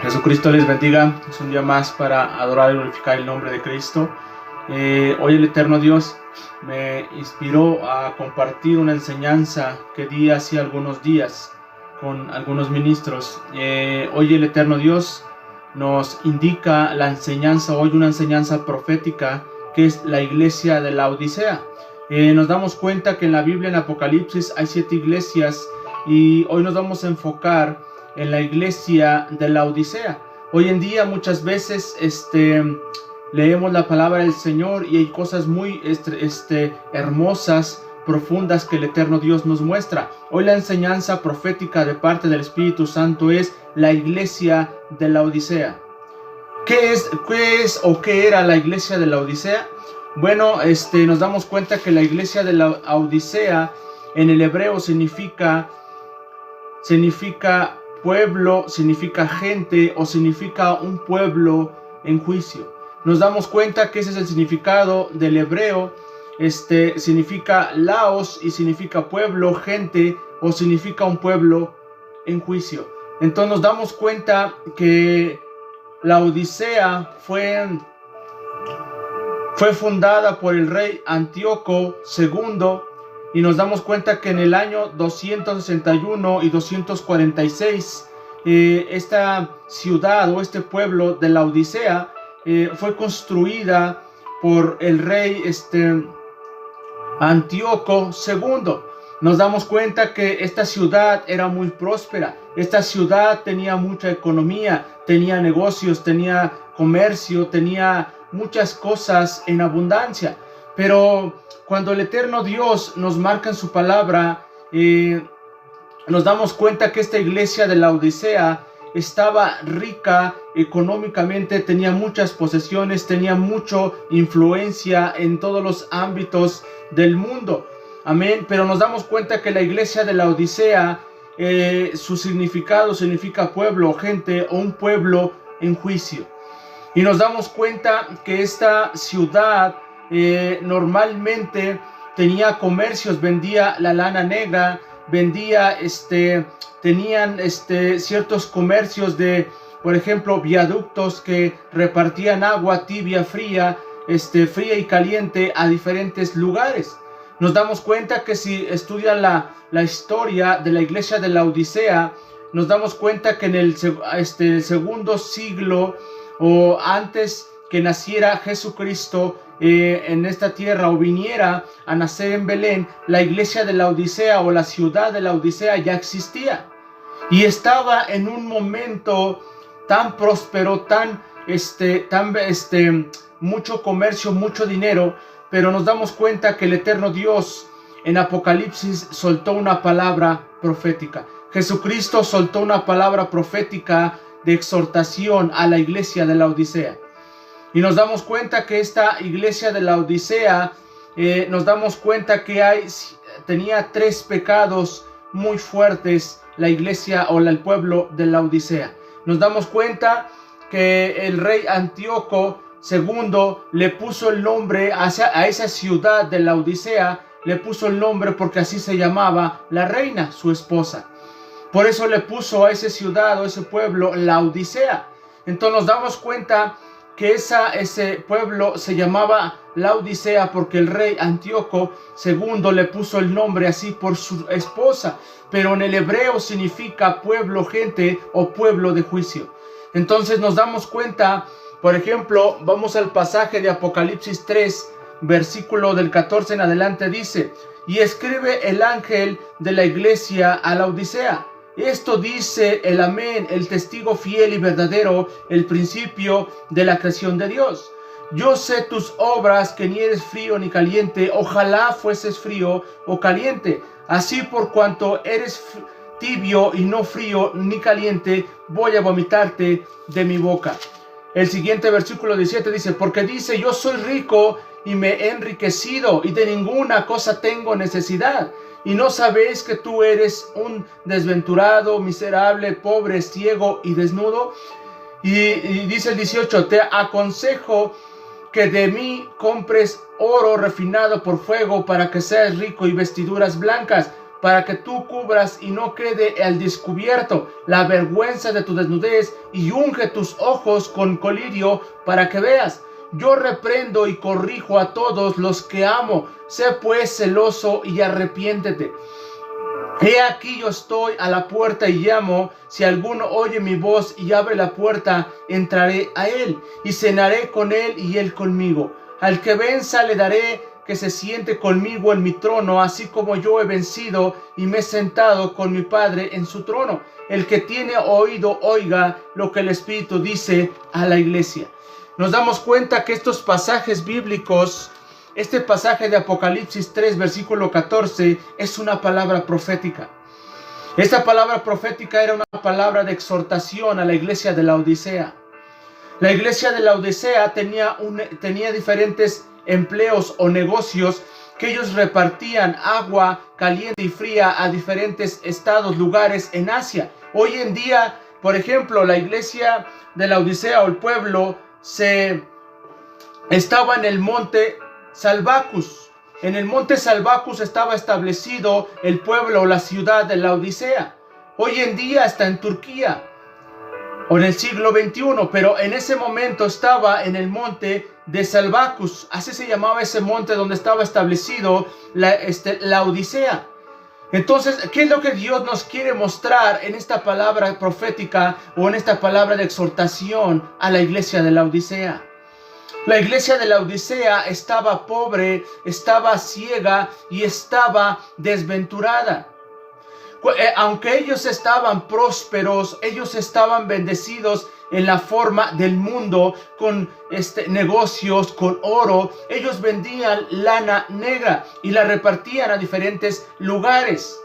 Jesucristo les bendiga. Es un día más para adorar y glorificar el nombre de Cristo. Hoy el eterno Dios me inspiró a compartir una enseñanza que di hace algunos días con algunos ministros. Hoy el eterno Dios nos indica la enseñanza, hoy una enseñanza profética, que es la iglesia de la Odisea. Nos damos cuenta que en la Biblia, en Apocalipsis, hay 7 iglesias, y hoy nos vamos a enfocar en la iglesia de la Odisea. Hoy en día muchas veces leemos la palabra del Señor y hay cosas muy hermosas, profundas, que el eterno Dios nos muestra. Hoy la enseñanza profética de parte del Espíritu Santo es la iglesia de la Odisea. ¿Qué es o qué era la iglesia de la Odisea? Bueno, nos damos cuenta que la iglesia de la Odisea en el hebreo significa pueblo, significa gente, o significa un pueblo en juicio. Nos damos cuenta que ese es el significado del hebreo. Significa laos y significa pueblo, gente, o significa un pueblo en juicio. Entonces nos damos cuenta que la Odisea fue fundada por el rey Antíoco II, y nos damos cuenta que en el año 261 y 246 esta ciudad o este pueblo de la Odisea fue construida por el rey Antíoco II. Nos damos cuenta que esta ciudad era muy próspera. Esta ciudad tenía mucha economía, tenía negocios, tenía comercio, tenía muchas cosas en abundancia. Pero cuando el eterno Dios nos marca en su palabra, nos damos cuenta que esta iglesia de la Odisea estaba rica económicamente, tenía muchas posesiones, tenía mucha influencia en todos los ámbitos del mundo. Amén. Pero nos damos cuenta que la iglesia de la Odisea, su significado significa pueblo, gente, o un pueblo en juicio. Y nos damos cuenta que esta ciudad normalmente tenía comercios, vendía la lana negra, vendía, tenían ciertos comercios de, por ejemplo, viaductos que repartían agua tibia, fría, fría y caliente a diferentes lugares. Nos damos cuenta que si estudian la historia de la iglesia de la Odisea, nos damos cuenta que en el segundo siglo, o antes que naciera Jesucristo en esta tierra, o viniera a nacer en Belén, la iglesia de la Odisea o la ciudad de la Odisea ya existía y estaba en un momento tan próspero, mucho comercio, mucho dinero. Pero nos damos cuenta que el eterno Dios en Apocalipsis soltó una palabra profética. Jesucristo soltó una palabra profética de exhortación a la iglesia de la Odisea. Y nos damos cuenta que esta iglesia de la Odisea, nos damos cuenta que tenía 3 pecados muy fuertes, la iglesia o el pueblo de la Odisea. Nos damos cuenta que el rey Antíoco II le puso el nombre a esa ciudad de la Odisea, le puso el nombre porque así se llamaba la reina, su esposa. Por eso le puso a esa ciudad o ese pueblo la Odisea. Entonces nos damos cuenta que ese pueblo se llamaba la Odisea porque el rey Antíoco II le puso el nombre así por su esposa. Pero en el hebreo significa pueblo, gente o pueblo de juicio. Entonces nos damos cuenta, por ejemplo, vamos al pasaje de Apocalipsis 3, versículo del 14 en adelante, dice: y escribe el ángel de la iglesia a la Odisea. Esto dice el Amén, el testigo fiel y verdadero, el principio de la creación de Dios. Yo sé tus obras, que ni eres frío ni caliente. Ojalá fueses frío o caliente. Así, por cuanto eres tibio y no frío ni caliente, voy a vomitarte de mi boca. El siguiente versículo 17 dice: porque dice, yo soy rico y me he enriquecido, y de ninguna cosa tengo necesidad. Y no sabéis que tú eres un desventurado, miserable, pobre, ciego y desnudo. Y dice el 18: te aconsejo que de mí compres oro refinado por fuego, para que seas rico, y vestiduras blancas, para que tú cubras y no quede al descubierto la vergüenza de tu desnudez, y unge tus ojos con colirio para que veas. Yo reprendo y corrijo a todos los que amo. Sé pues celoso y arrepiéntete. He aquí yo estoy a la puerta y llamo. Si alguno oye mi voz y abre la puerta, entraré a él y cenaré con él y él conmigo. Al que venza le daré que se siente conmigo en mi trono, así como yo he vencido y me he sentado con mi Padre en su trono. El que tiene oído, oiga lo que el Espíritu dice a la iglesia. Nos damos cuenta que estos pasajes bíblicos, este pasaje de Apocalipsis 3, versículo 14, es una palabra profética. Esta palabra profética era una palabra de exhortación a la iglesia de la Odisea. La iglesia de la Odisea tenía diferentes empleos o negocios que ellos repartían agua caliente y fría a diferentes estados, lugares en Asia. Hoy en día, por ejemplo, la iglesia de la Odisea o el pueblo estaba en el monte Salvacus. En el monte Salvacus estaba establecido el pueblo o la ciudad de la Odisea. Hoy en día está en Turquía o en el siglo XXI, pero en ese momento estaba en el monte de Salvacus. Así se llamaba ese monte donde estaba establecido la Odisea. Entonces, ¿qué es lo que Dios nos quiere mostrar en esta palabra profética o en esta palabra de exhortación a la iglesia de la Odisea? La iglesia de la Odisea estaba pobre, estaba ciega y estaba desventurada. Aunque ellos estaban prósperos, ellos estaban bendecidos en la forma del mundo, con negocios, con oro. Ellos vendían lana negra y la repartían a diferentes lugares,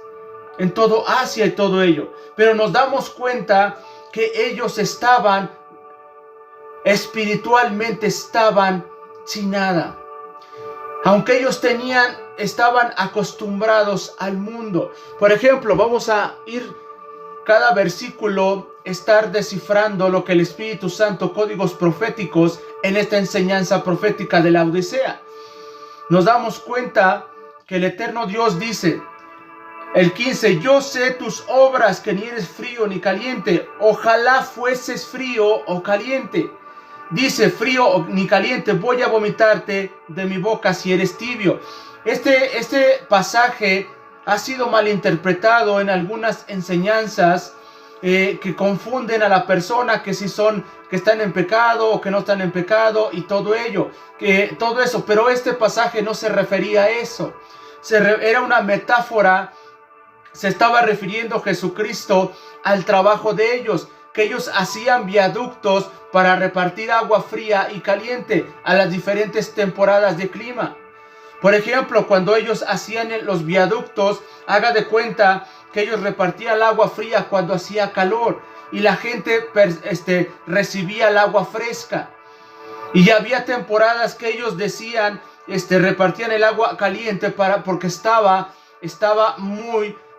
en todo Asia y todo ello. Pero nos damos cuenta que ellos espiritualmente estaban sin nada. Aunque ellos estaban acostumbrados al mundo. Por ejemplo, vamos a ir cada versículo, estar descifrando lo que el Espíritu Santo, códigos proféticos en esta enseñanza profética de la Odisea. Nos damos cuenta que el eterno Dios dice, el 15, yo sé tus obras, que ni eres frío ni caliente. Ojalá fueses frío o caliente. Dice, frío ni caliente, voy a vomitarte de mi boca si eres tibio. Este pasaje ha sido malinterpretado en algunas enseñanzas que confunden a la persona, que están en pecado o que no están en pecado y todo eso. Pero este pasaje no se refería a eso. Era una metáfora. Se estaba refiriendo Jesucristo al trabajo de ellos, que ellos hacían viaductos para repartir agua fría y caliente a las diferentes temporadas de clima. Por ejemplo, cuando ellos hacían los viaductos, haga de cuenta que ellos repartían el agua fría cuando hacía calor y la gente recibía el agua fresca. Y había temporadas que ellos decían, repartían el agua caliente porque estaba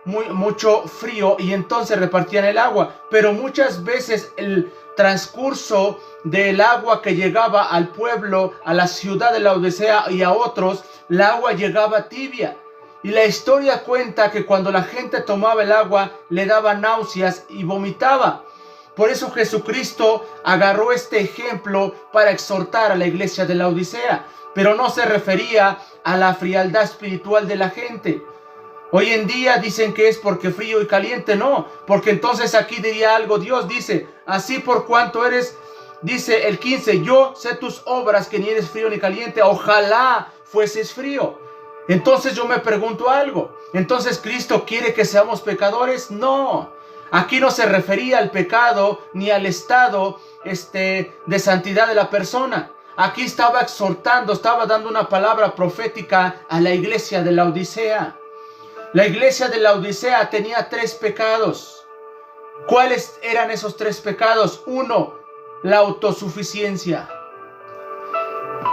mucho frío, y entonces repartían el agua. Pero muchas veces el transcurso del agua que llegaba al pueblo, a la ciudad de la Odisea y a otros, el agua llegaba tibia. Y la historia cuenta que cuando la gente tomaba el agua, le daba náuseas y vomitaba. Por eso Jesucristo agarró este ejemplo para exhortar a la iglesia de la Odisea, pero no se refería a la frialdad espiritual de la gente. Hoy en día dicen que es porque frío y caliente. No, porque entonces aquí diría algo. Dios dice, así por cuanto eres, dice el 15, yo sé tus obras, que ni eres frío ni caliente. Ojalá fueses frío. Entonces yo me pregunto algo. ¿Entonces Cristo quiere que seamos pecadores? No. Aquí no se refería al pecado ni al estado de santidad de la persona. Aquí estaba exhortando, estaba dando una palabra profética a la iglesia de la Odisea. La iglesia de la Odisea tenía 3 pecados. ¿Cuáles eran esos 3 pecados? 1, la autosuficiencia.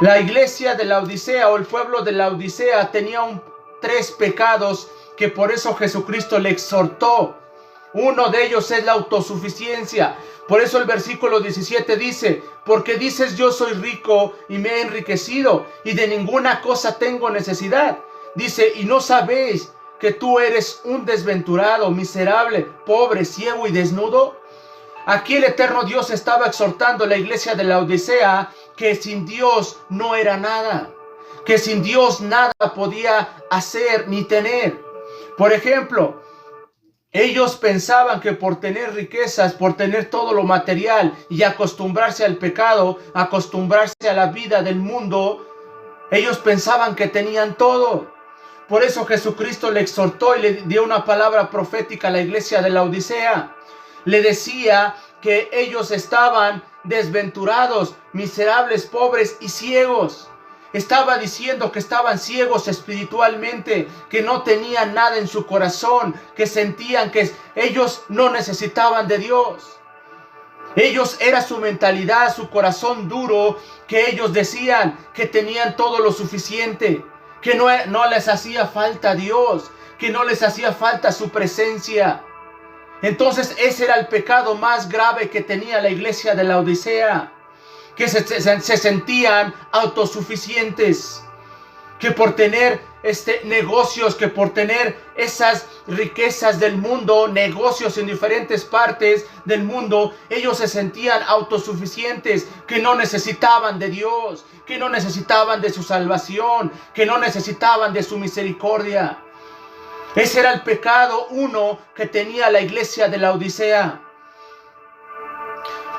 La iglesia de la Odisea o el pueblo de la Odisea tenía 3 pecados que por eso Jesucristo le exhortó. Uno de ellos es la autosuficiencia. Por eso el versículo 17 dice, porque dices yo soy rico y me he enriquecido y de ninguna cosa tengo necesidad. Dice, y no sabéis que tú eres un desventurado, miserable, pobre, ciego y desnudo? Aquí el eterno Dios estaba exhortando a la iglesia de Laodicea que sin Dios no era nada, que sin Dios nada podía hacer ni tener. Por ejemplo, ellos pensaban que por tener riquezas, por tener todo lo material y acostumbrarse al pecado, acostumbrarse a la vida del mundo, ellos pensaban que tenían todo. Por eso Jesucristo le exhortó y le dio una palabra profética a la iglesia de Laodicea. Le decía que ellos estaban desventurados, miserables, pobres y ciegos. Estaba diciendo que estaban ciegos espiritualmente, que no tenían nada en su corazón, que sentían que ellos no necesitaban de Dios. Ellos era su mentalidad, su corazón duro, que ellos decían que tenían todo lo suficiente, que no les hacía falta Dios, que no les hacía falta su presencia. Entonces ese era el pecado más grave que tenía la iglesia de Laodicea, que se sentían autosuficientes, que por tener negocios, que por tener esas riquezas del mundo, negocios en diferentes partes del mundo, ellos se sentían autosuficientes, que no necesitaban de Dios, que no necesitaban de su salvación, que no necesitaban de su misericordia. Ese era el pecado uno que tenía la iglesia de Laodicea.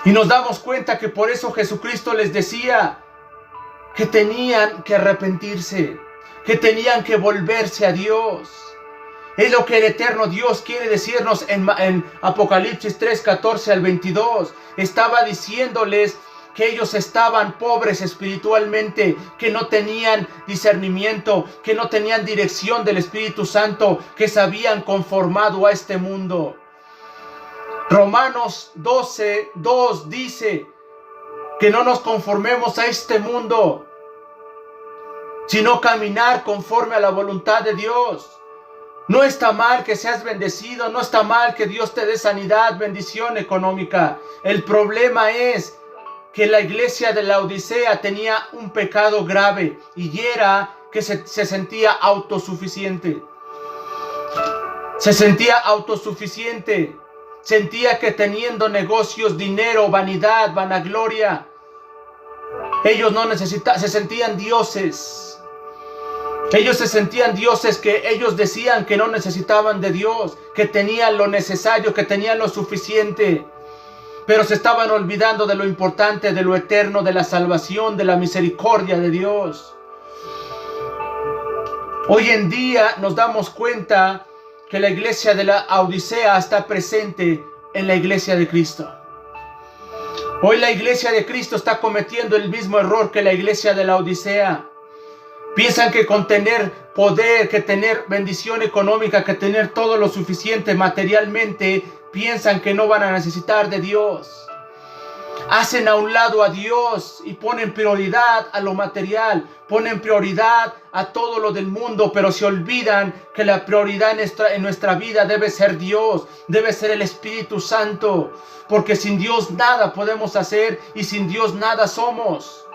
Y nos damos cuenta que por eso Jesucristo les decía que tenían que arrepentirse, que tenían que volverse a Dios. Es lo que el eterno Dios quiere decirnos en Apocalipsis 3, 14 al 22. Estaba diciéndoles que ellos estaban pobres espiritualmente, que no tenían discernimiento, que no tenían dirección del Espíritu Santo, que se habían conformado a este mundo. Romanos 12, 2 dice que no nos conformemos a este mundo, sino caminar conforme a la voluntad de Dios. No está mal que seas bendecido, no está mal que Dios te dé sanidad, bendición económica. El problema es que la iglesia de Laodicea tenía un pecado grave y era que se sentía autosuficiente. Se sentía autosuficiente. Sentía que teniendo negocios, dinero, vanidad, vanagloria, ellos no necesitaban, se sentían dioses. Ellos se sentían dioses, que ellos decían que no necesitaban de Dios, que tenían lo necesario, que tenían lo suficiente. Pero se estaban olvidando de lo importante, de lo eterno, de la salvación, de la misericordia de Dios. Hoy en día nos damos cuenta que la iglesia de la Odisea está presente en la iglesia de Cristo. Hoy la iglesia de Cristo está cometiendo el mismo error que la iglesia de la Odisea. Piensan que con tener poder, que tener bendición económica, que tener todo lo suficiente materialmente, piensan que no van a necesitar de Dios. Hacen a un lado a Dios y ponen prioridad a lo material, ponen prioridad a todo lo del mundo, pero se olvidan que la prioridad en nuestra vida debe ser Dios, debe ser el Espíritu Santo, porque sin Dios nada podemos hacer y sin Dios nada somos.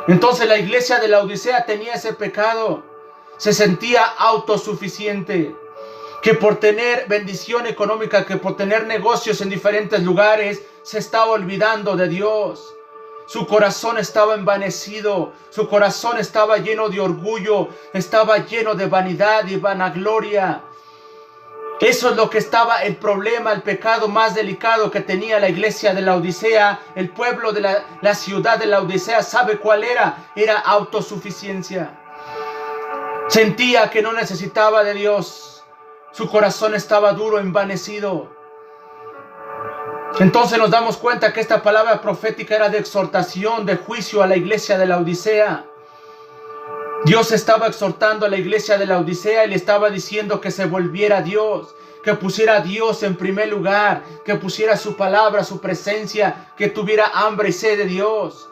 Entonces la iglesia de la Odisea tenía ese pecado, se sentía autosuficiente, que por tener bendición económica, que por tener negocios en diferentes lugares, se estaba olvidando de Dios. Su corazón estaba envanecido, su corazón estaba lleno de orgullo, estaba lleno de vanidad y vanagloria. Eso es lo que estaba el problema, el pecado más delicado que tenía la iglesia de la Odisea. El pueblo de la ciudad de la Odisea, ¿sabe cuál era? Era autosuficiencia. Sentía que no necesitaba de Dios. Su corazón estaba duro, envanecido. Entonces nos damos cuenta que esta palabra profética era de exhortación, de juicio a la iglesia de la Odisea. Dios estaba exhortando a la iglesia de la Odisea y le estaba diciendo que se volviera a Dios, que pusiera a Dios en primer lugar, que pusiera su palabra, su presencia, que tuviera hambre y sed de Dios.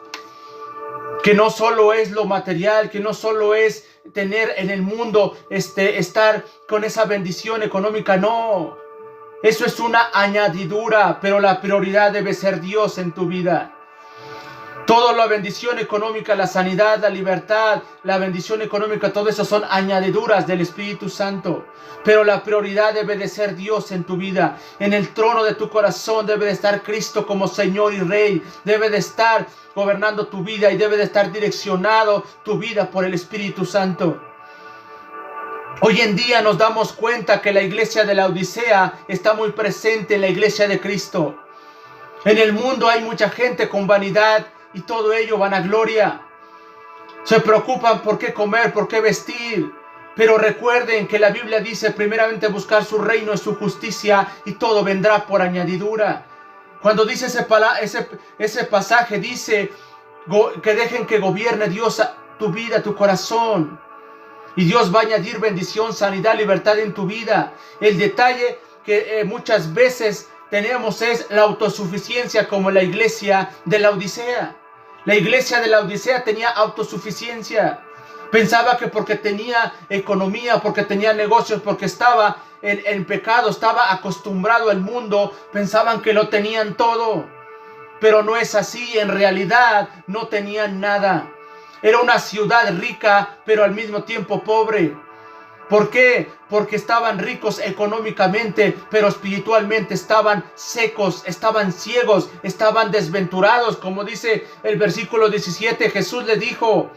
Que no solo es lo material, que no solo es tener en el mundo, estar con esa bendición económica, no. Eso es una añadidura, pero la prioridad debe ser Dios en tu vida. Toda la bendición económica, la sanidad, la libertad, la bendición económica, todo eso son añadiduras del Espíritu Santo. Pero la prioridad debe de ser Dios en tu vida. En el trono de tu corazón debe de estar Cristo como Señor y Rey. Debe de estar gobernando tu vida y debe de estar direccionado tu vida por el Espíritu Santo. Hoy en día nos damos cuenta que la iglesia de la Odisea está muy presente en la iglesia de Cristo. En el mundo hay mucha gente con vanidad y todo ello vanagloria. Se preocupan por qué comer, por qué vestir. Pero recuerden que la Biblia dice primeramente buscar su reino y su justicia y todo vendrá por añadidura. Cuando dice ese pasaje dice que dejen que gobierne Dios tu vida, tu corazón. Y Dios va a añadir bendición, sanidad, libertad en tu vida. El detalle que muchas veces tenemos es la autosuficiencia como la iglesia de la Odisea. La iglesia de la Odisea tenía autosuficiencia. Pensaba que porque tenía economía, porque tenía negocios, porque estaba en pecado, estaba acostumbrado al mundo, pensaban que lo tenían todo. Pero no es así, en realidad no tenían nada. Era una ciudad rica, pero al mismo tiempo pobre. ¿Por qué? Porque estaban ricos económicamente, pero espiritualmente estaban secos, estaban ciegos, estaban desventurados. Como dice el versículo 17, Jesús le dijo: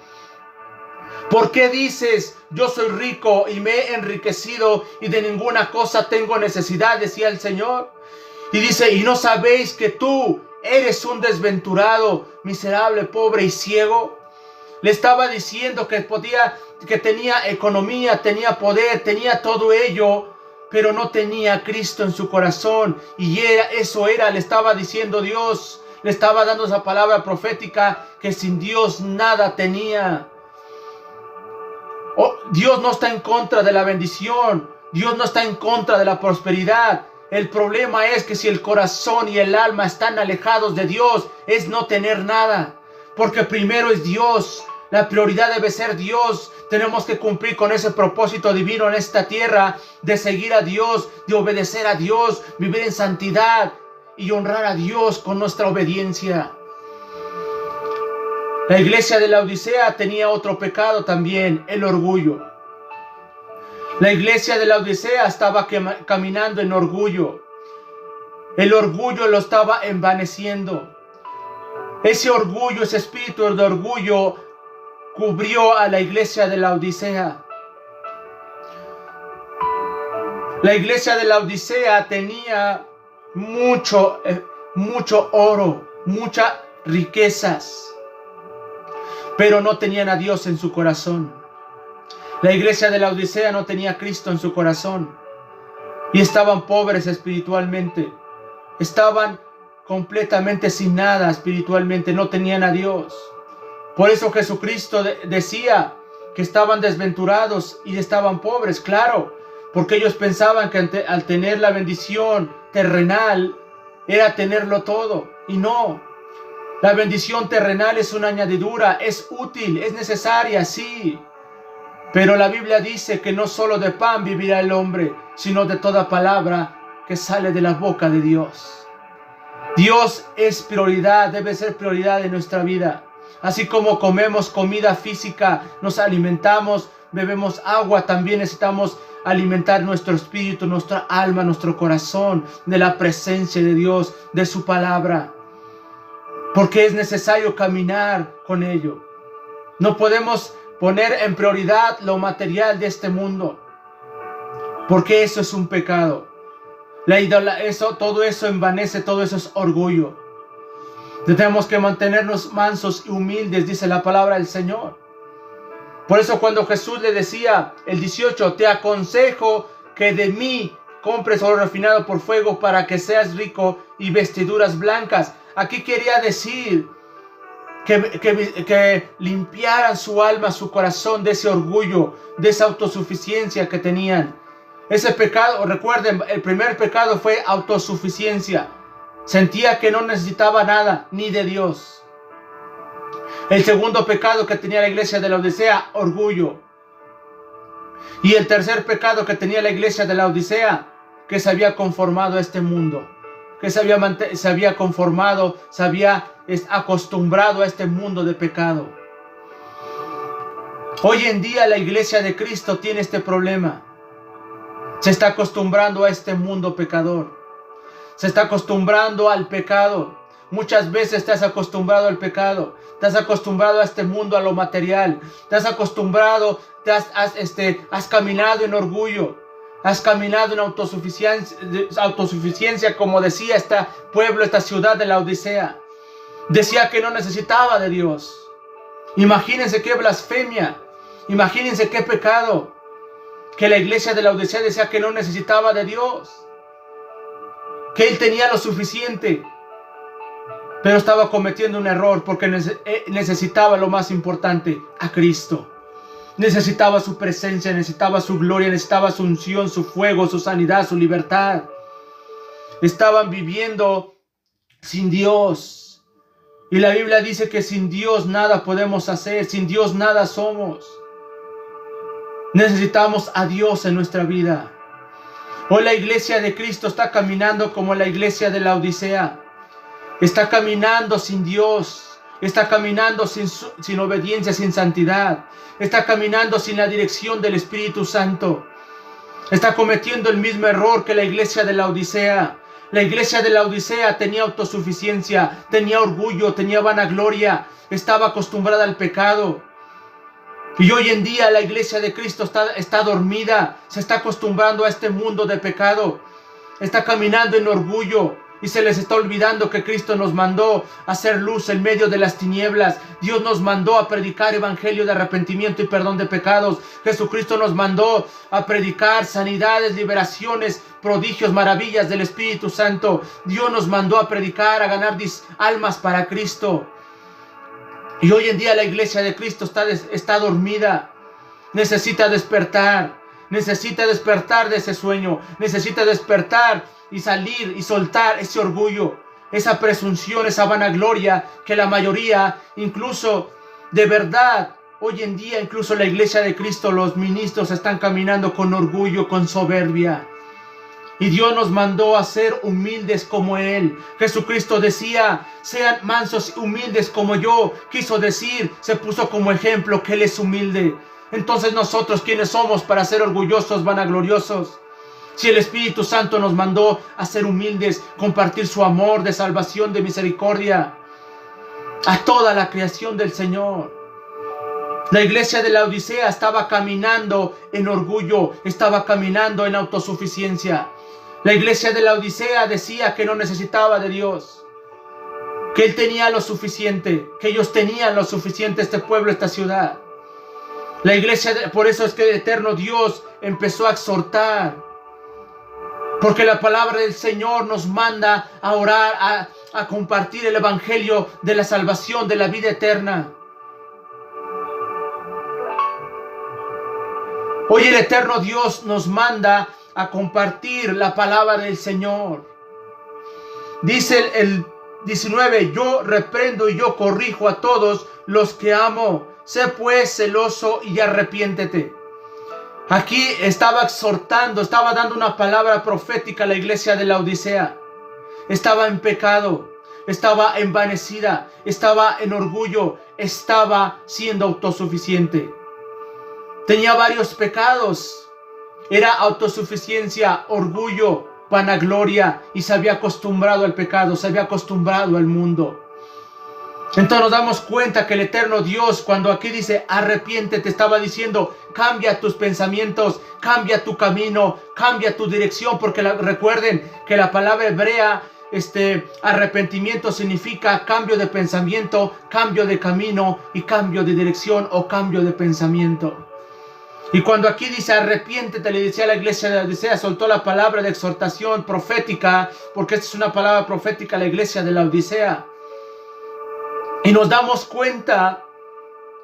¿por qué dices, yo soy rico y me he enriquecido y de ninguna cosa tengo necesidad? Decía el Señor. Y dice: ¿y no sabéis que tú eres un desventurado, miserable, pobre y ciego? Le estaba diciendo que tenía economía, tenía poder, tenía todo ello, pero no tenía a Cristo en su corazón. Y le estaba diciendo Dios, le estaba dando esa palabra profética, que sin Dios nada tenía. Dios no está en contra de la bendición, Dios no está en contra de la prosperidad. El problema es que si el corazón y el alma están alejados de Dios, es no tener nada. Porque primero es Dios, la prioridad debe ser Dios. Tenemos que cumplir con ese propósito divino en esta tierra, de seguir a Dios, de obedecer a Dios, vivir en santidad y honrar a Dios con nuestra obediencia. La iglesia de la Odisea tenía otro pecado también, el orgullo. La iglesia de la Odisea estaba caminando en orgullo. El orgullo lo estaba envaneciendo. Ese orgullo, ese espíritu de orgullo cubrió a la iglesia de la Odisea. La iglesia de la Odisea tenía mucho oro, muchas riquezas, pero no tenían a Dios en su corazón. La iglesia de la Odisea no tenía a Cristo en su corazón y estaban pobres espiritualmente. Estaban completamente sin nada espiritualmente, no tenían a Dios. Por eso Jesucristo decía que estaban desventurados y estaban pobres, claro, porque ellos pensaban que al tener la bendición terrenal era tenerlo todo, y no. La bendición terrenal es una añadidura, es útil, es necesaria, sí. Pero la Biblia dice que no solo de pan vivirá el hombre, sino de toda palabra que sale de la boca de Dios. Dios es prioridad, debe ser prioridad en nuestra vida. Así como comemos comida física, nos alimentamos, bebemos agua, también necesitamos alimentar nuestro espíritu, nuestra alma, nuestro corazón de la presencia de Dios, de su palabra. Porque es necesario caminar con ello. No podemos poner en prioridad lo material de este mundo, porque eso es un pecado. Todo eso envanece, todo eso es orgullo. Tenemos que mantenernos mansos y humildes, dice la palabra del Señor. Por eso cuando Jesús le decía, el 18, te aconsejo que de mí compres oro refinado por fuego para que seas rico y vestiduras blancas. Aquí quería decir que limpiaran su alma, su corazón de ese orgullo, de esa autosuficiencia que tenían. Ese pecado, recuerden, el primer pecado fue autosuficiencia. Sentía que no necesitaba nada, ni de Dios. El segundo pecado que tenía la iglesia de la Odisea, orgullo. Y el tercer pecado que tenía la iglesia de la Odisea, que se había conformado a este mundo. que se había conformado, se había acostumbrado a este mundo de pecado. Hoy en día la iglesia de Cristo tiene este problema. Se está acostumbrando a este mundo pecador. Se está acostumbrando al pecado. Muchas veces te has acostumbrado al pecado. Te has acostumbrado a este mundo, a lo material. Te has acostumbrado, has caminado en orgullo. Has caminado en autosuficiencia, como decía este pueblo, esta ciudad de la Odisea. Decía que no necesitaba de Dios. Imagínense qué blasfemia. Imagínense qué pecado. Que la iglesia de la Odisea decía que no necesitaba de Dios. Que él tenía lo suficiente. Pero estaba cometiendo un error porque necesitaba lo más importante, a Cristo. Necesitaba su presencia, necesitaba su gloria, necesitaba su unción, su fuego, su sanidad, su libertad. Estaban viviendo sin Dios. Y la Biblia dice que sin Dios nada podemos hacer, sin Dios nada somos. Necesitamos a Dios en nuestra vida. Hoy la iglesia de Cristo está caminando como la iglesia de la Odisea. Está caminando sin Dios. Está caminando sin obediencia, sin santidad. Está caminando sin la dirección del Espíritu Santo. Está cometiendo el mismo error que la iglesia de la Odisea. La iglesia de la Odisea tenía autosuficiencia, tenía orgullo, tenía vanagloria. Estaba acostumbrada al pecado. Y hoy en día la iglesia de Cristo está dormida. Se está acostumbrando a este mundo de pecado. Está caminando en orgullo. Y se les está olvidando que Cristo nos mandó a hacer luz en medio de las tinieblas. Dios nos mandó a predicar evangelio de arrepentimiento y perdón de pecados. Jesucristo nos mandó a predicar sanidades, liberaciones, prodigios, maravillas del Espíritu Santo. Dios nos mandó a predicar, a ganar almas para Cristo. Y hoy en día la iglesia de Cristo está dormida. Necesita despertar. Necesita despertar de ese sueño. Necesita despertar y salir y soltar ese orgullo, esa presunción, esa vanagloria que la mayoría, incluso de verdad, hoy en día incluso la iglesia de Cristo, los ministros están caminando con orgullo, con soberbia. Y Dios nos mandó a ser humildes como Él. Jesucristo decía, sean mansos y humildes como yo. Quiso decir, se puso como ejemplo que Él es humilde. Entonces nosotros, ¿quiénes somos para ser orgullosos, vanagloriosos? Si el Espíritu Santo nos mandó a ser humildes, compartir su amor de salvación, de misericordia a toda la creación del Señor. La iglesia de la Odisea estaba caminando en orgullo, estaba caminando en autosuficiencia. La iglesia de la Odisea decía que no necesitaba de Dios, que Él tenía lo suficiente, que ellos tenían lo suficiente, este pueblo, esta ciudad. La iglesia, por eso es que el eterno Dios empezó a exhortar. Porque la palabra del Señor nos manda a orar, a compartir el evangelio de la salvación, de la vida eterna. Hoy el eterno Dios nos manda a compartir la palabra del Señor. Dice el 19, yo reprendo y yo corrijo a todos los que amo. Sé pues celoso y arrepiéntete. Aquí estaba exhortando, estaba dando una palabra profética a la iglesia de la Odisea. Estaba en pecado, estaba envanecida, estaba en orgullo, estaba siendo autosuficiente. Tenía varios pecados. Era autosuficiencia, orgullo, vanagloria, y se había acostumbrado al pecado, se había acostumbrado al mundo. Entonces nos damos cuenta que el eterno Dios, cuando aquí dice arrepiéntete, estaba diciendo cambia tus pensamientos, cambia tu camino, cambia tu dirección, porque recuerden que la palabra hebrea arrepentimiento significa cambio de pensamiento, cambio de camino y cambio de dirección o cambio de pensamiento. Y cuando aquí dice arrepiéntete, le decía a la iglesia de la Odisea, soltó la palabra de exhortación profética, porque esta es una palabra profética a la iglesia de la Odisea. Y nos damos cuenta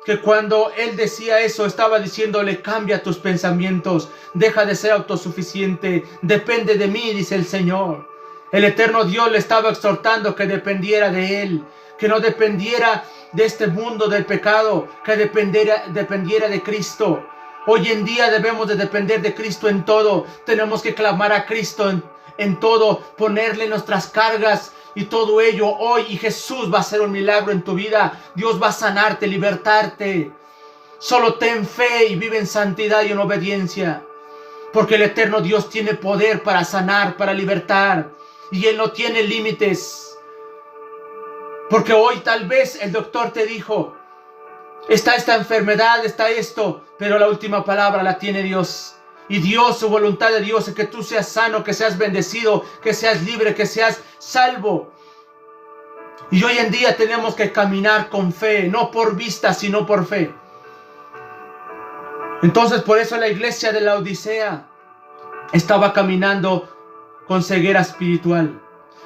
que cuando Él decía eso, estaba diciéndole, cambia tus pensamientos, deja de ser autosuficiente, depende de mí, dice el Señor. El eterno Dios le estaba exhortando que dependiera de Él, que no dependiera de este mundo del pecado, que dependiera de Cristo. Hoy en día debemos de depender de Cristo en todo. Tenemos que clamar a Cristo en todo, ponerle nuestras cargas y todo ello hoy. Y Jesús va a hacer un milagro en tu vida. Dios va a sanarte, libertarte. Solo ten fe y vive en santidad y en obediencia. Porque el eterno Dios tiene poder para sanar, para libertar. Y Él no tiene límites. Porque hoy tal vez el doctor te dijo, está esta enfermedad, está esto, pero la última palabra la tiene Dios. Y Dios, su voluntad de Dios es que tú seas sano, que seas bendecido, que seas libre, que seas salvo. Y hoy en día tenemos que caminar con fe, no por vista, sino por fe. Entonces, por eso la iglesia de la Odisea estaba caminando con ceguera espiritual.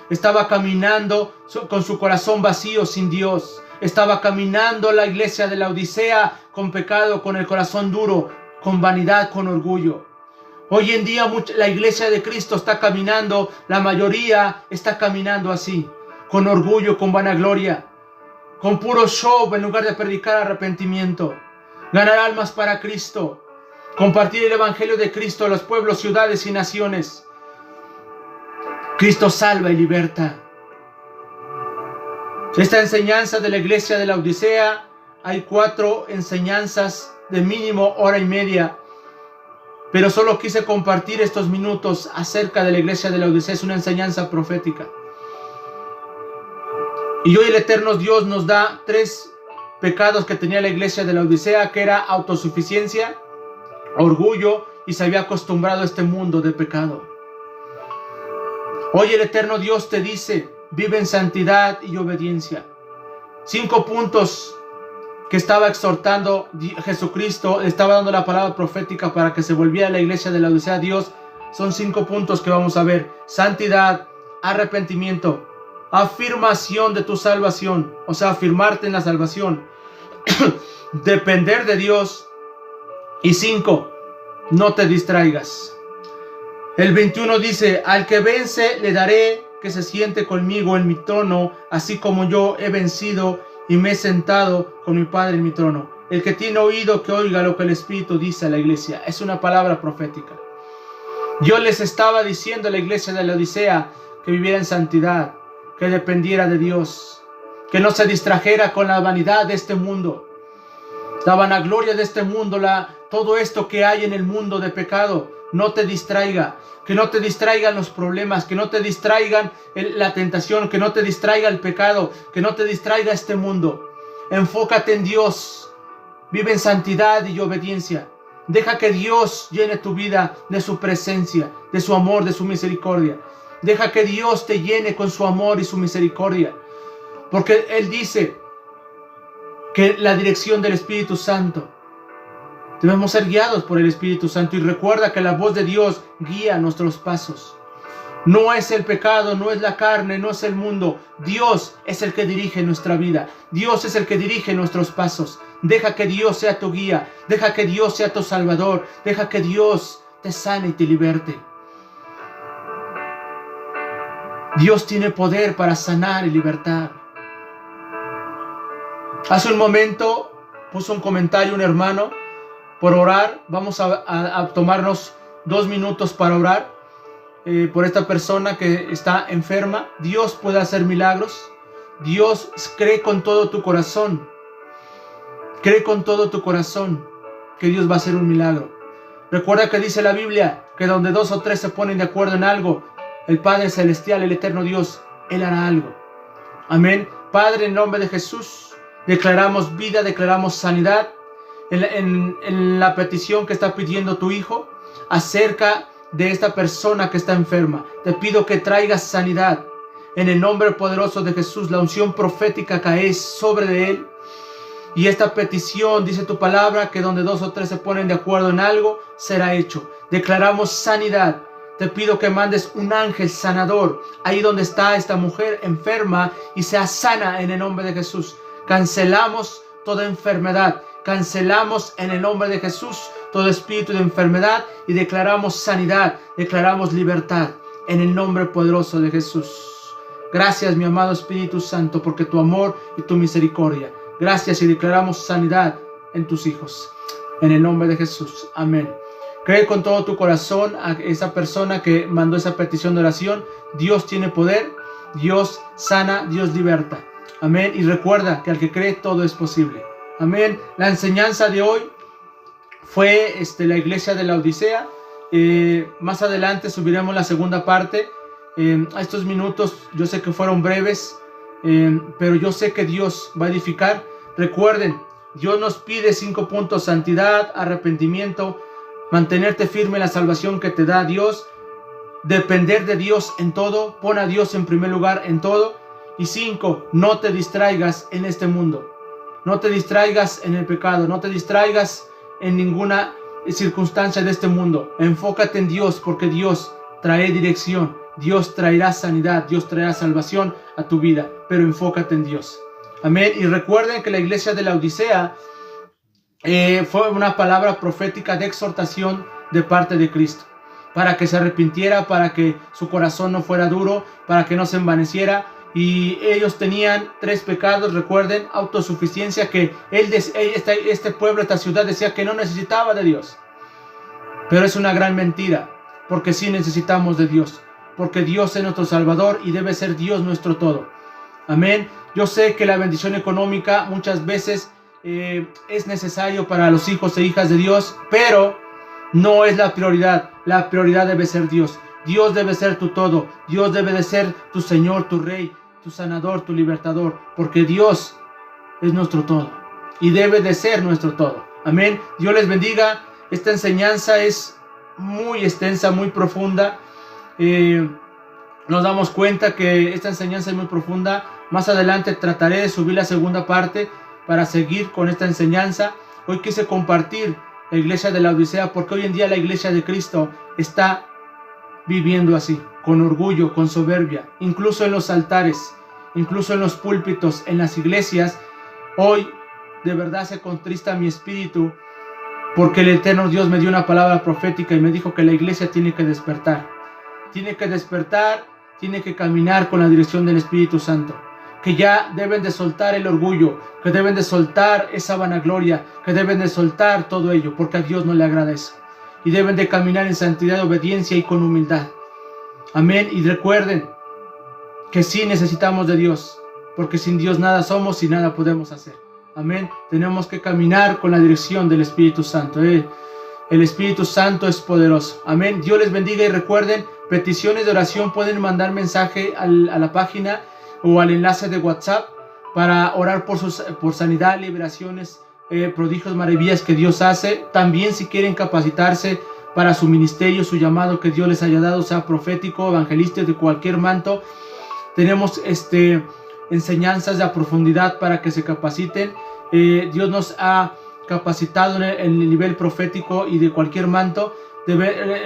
Estaba caminando con su corazón vacío, sin Dios. Estaba caminando la iglesia de la Odisea con pecado, con el corazón duro, con vanidad, con orgullo. Hoy en día la iglesia de Cristo está caminando, la mayoría está caminando así, con orgullo, con vanagloria, con puro show en lugar de predicar arrepentimiento, ganar almas para Cristo, compartir el evangelio de Cristo a los pueblos, ciudades y naciones. Cristo salva y liberta. Esta enseñanza de la iglesia de la Odisea, hay 4 enseñanzas de mínimo hora y media, pero solo quise compartir estos minutos acerca de la iglesia de la Odisea. Es una enseñanza profética. Y hoy el eterno Dios nos da 3 pecados que tenía la iglesia de la Odisea, que era autosuficiencia, orgullo, y se había acostumbrado a este mundo de pecado. Hoy el eterno Dios te dice, vive en santidad y obediencia. 5 puntos que estaba exhortando Jesucristo, estaba dando la palabra profética para que se volviera la iglesia de la Odisea a Dios. Son 5 puntos que vamos a ver: santidad, arrepentimiento, afirmación de tu salvación, o sea, afirmarte en la salvación, depender de Dios, y 5, no te distraigas. El 21 dice, al que vence le daré que se siente conmigo en mi trono, así como yo he vencido y me he sentado con mi Padre en mi trono. El que tiene oído, que oiga lo que el Espíritu dice a la iglesia. Es una palabra profética. Yo les estaba diciendo a la iglesia de la Odisea que viviera en santidad, que dependiera de Dios, que no se distrajera con la vanidad de este mundo, la vanagloria de este mundo, todo esto que hay en el mundo de pecado. No te distraiga, que no te distraigan los problemas, que no te distraigan la tentación, que no te distraiga el pecado, que no te distraiga este mundo. Enfócate en Dios, vive en santidad y obediencia. Deja que Dios llene tu vida de su presencia, de su amor, de su misericordia. Deja que Dios te llene con su amor y su misericordia, porque Él dice que la dirección del Espíritu Santo, debemos ser guiados por el Espíritu Santo. Y recuerda que la voz de Dios guía nuestros pasos. No es el pecado, no es la carne, no es el mundo. Dios es el que dirige nuestra vida. Dios es el que dirige nuestros pasos. Deja que Dios sea tu guía. Deja que Dios sea tu Salvador. Deja que Dios te sane y te liberte. Dios tiene poder para sanar y libertar. Hace un momento puso un comentario un hermano por orar. Vamos a tomarnos 2 minutos para orar por esta persona que está enferma. Dios puede hacer milagros. Dios, cree con todo tu corazón. Cree con todo tu corazón que Dios va a hacer un milagro. Recuerda que dice la Biblia que donde 2 o 3 se ponen de acuerdo en algo, el Padre Celestial, el eterno Dios, Él hará algo. Amén. Padre, en nombre de Jesús, declaramos vida, declaramos sanidad en la petición que está pidiendo tu hijo acerca de esta persona que está enferma. Te pido que traigas sanidad en el nombre poderoso de Jesús. La unción profética cae sobre de él. Y esta petición, dice tu palabra, que donde 2 o 3 se ponen de acuerdo en algo, será hecho. Declaramos sanidad. Te pido que mandes un ángel sanador ahí donde está esta mujer enferma y sea sana en el nombre de Jesús. Cancelamos toda enfermedad. Cancelamos en el nombre de Jesús todo espíritu de enfermedad y declaramos sanidad, declaramos libertad en el nombre poderoso de Jesús. Gracias, mi amado Espíritu Santo, porque tu amor y tu misericordia. Gracias, y declaramos sanidad en tus hijos. En el nombre de Jesús. Amén. Cree con todo tu corazón a esa persona que mandó esa petición de oración. Dios tiene poder, Dios sana, Dios liberta. Amén. Y recuerda que al que cree todo es posible. Amén. La enseñanza de hoy fue la iglesia de la Odisea. Más adelante subiremos la segunda parte. A estos minutos yo sé que fueron breves, pero yo sé que Dios va a edificar. Recuerden, Dios nos pide 5 puntos: santidad, arrepentimiento, mantenerte firme en la salvación que te da Dios, depender de Dios en todo, pon a Dios en primer lugar en todo. Y 5, no te distraigas en este mundo, no te distraigas en el pecado, no te distraigas en ninguna circunstancia de este mundo. Enfócate en Dios, porque Dios trae dirección, Dios traerá sanidad, Dios traerá salvación a tu vida, pero enfócate en Dios. Amén. Y recuerden que la iglesia de la Odisea fue una palabra profética de exhortación de parte de Cristo, para que se arrepintiera, para que su corazón no fuera duro, para que no se envaneciera. Y ellos tenían 3 pecados, recuerden: autosuficiencia, que este pueblo, esta ciudad decía que no necesitaba de Dios, pero es una gran mentira, porque sí necesitamos de Dios, porque Dios es nuestro Salvador y debe ser Dios nuestro todo. Amén. Yo sé que la bendición económica muchas veces es necesario para los hijos e hijas de Dios, pero no es la prioridad. La prioridad debe ser Dios. Dios debe ser tu todo. Dios debe de ser tu Señor, tu Rey, tu sanador, tu libertador, porque Dios es nuestro todo y debe de ser nuestro todo. Amén. Dios les bendiga. Esta enseñanza es muy extensa, muy profunda. Nos damos cuenta que esta enseñanza es muy profunda. Más adelante trataré de subir la segunda parte para seguir con esta enseñanza. Hoy quise compartir la iglesia de la Odisea, porque hoy en día la iglesia de Cristo está viviendo así, con orgullo, con soberbia, incluso en los altares, incluso en los púlpitos, en las iglesias. Hoy de verdad se contrista mi espíritu, porque el eterno Dios me dio una palabra profética y me dijo que la iglesia tiene que despertar, tiene que caminar con la dirección del Espíritu Santo, que ya deben de soltar el orgullo, que deben de soltar esa vanagloria, que deben de soltar todo ello, porque a Dios no le agrada eso. Y deben de caminar en santidad, obediencia y con humildad. Amén. Y recuerden que sí necesitamos de Dios, porque sin Dios nada somos y nada podemos hacer. Amén. Tenemos que caminar con la dirección del Espíritu Santo. El Espíritu Santo es poderoso. Amén. Dios les bendiga y recuerden, peticiones de oración pueden mandar mensaje a la página o al enlace de WhatsApp para orar por sanidad, liberaciones, prodigios, maravillas que Dios hace. También si quieren capacitarse para su ministerio, su llamado que Dios les haya dado, sea profético, evangelista, de cualquier manto, tenemos enseñanzas de profundidad para que se capaciten. Dios nos ha capacitado en el nivel profético y de cualquier manto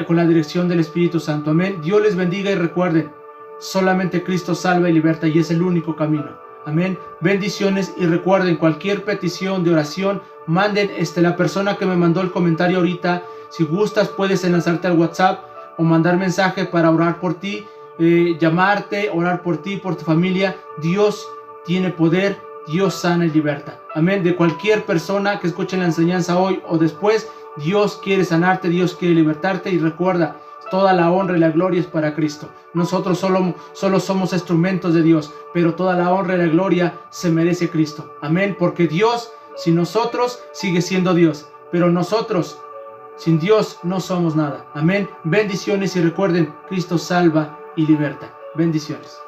con la dirección del Espíritu Santo. Amén. Dios les bendiga y recuerden, solamente Cristo salva y liberta, y es el único camino. Amén. Bendiciones. Y recuerden, cualquier petición de oración, manden la persona que me mandó el comentario ahorita. Si gustas, puedes enlazarte al WhatsApp o mandar mensaje para orar por ti, llamarte, orar por ti, por tu familia. Dios tiene poder, Dios sana y liberta. Amén. De cualquier persona que escuche la enseñanza hoy o después, Dios quiere sanarte, Dios quiere libertarte. Y recuerda, toda la honra y la gloria es para Cristo. Nosotros solo somos instrumentos de Dios, pero toda la honra y la gloria se merece Cristo. Amén. Porque Dios, sin nosotros, sigue siendo Dios, pero nosotros, sin Dios, no somos nada. Amén. Bendiciones y recuerden, Cristo salva y liberta. Bendiciones.